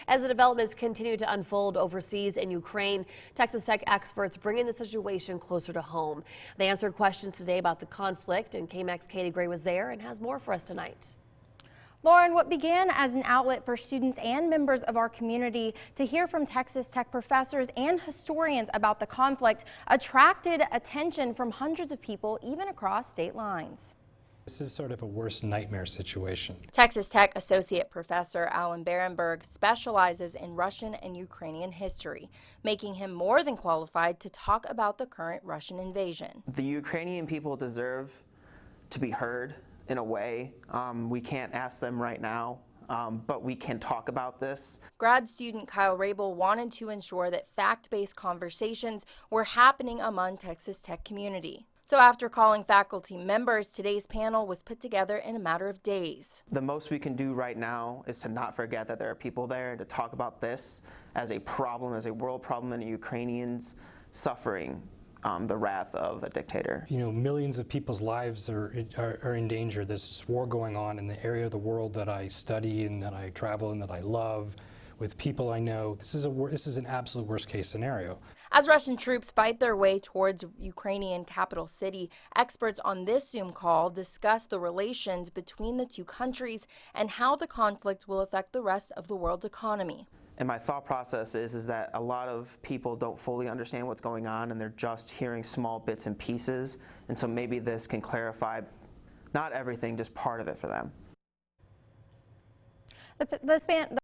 As the developments continue to unfold overseas in Ukraine, Texas Tech experts bringing the situation closer to home. They answered questions today about the conflict, and KAMC'S Katie Grays was there and has more for us tonight. Lauren, what began as an outlet for students and members of our community to hear from Texas Tech professors and historians about the conflict attracted attention from hundreds of people, even across state lines. This is sort of a worst nightmare situation. Texas Tech Associate Professor Alan Barenberg specializes in Russian and Ukrainian history, making him more than qualified to talk about the current Russian invasion. The Ukrainian people deserve to be heard in a way. We can't ask them right now, but we can talk about this. Grad student Kyle Rabel wanted to ensure that fact-based conversations were happening among Texas Tech community. So after calling faculty members, today's panel was put together in a matter of days. The most we can do right now is to not forget that there are people there and to talk about this as a problem, as a world problem, and Ukrainians suffering the wrath of a dictator. You know, millions of people's lives are in danger. There's this war going on in the area of the world that I study and that I travel and that I love, with people I know. This is an absolute worst case scenario. As Russian troops fight their way towards Ukrainian capital city, experts on this Zoom call discuss the relations between the two countries and how the conflict will affect the rest of the world's economy. And my thought process is that a lot of people don't fully understand what's going on, and they're just hearing small bits and pieces. And so maybe this can clarify not everything, just part of it for them.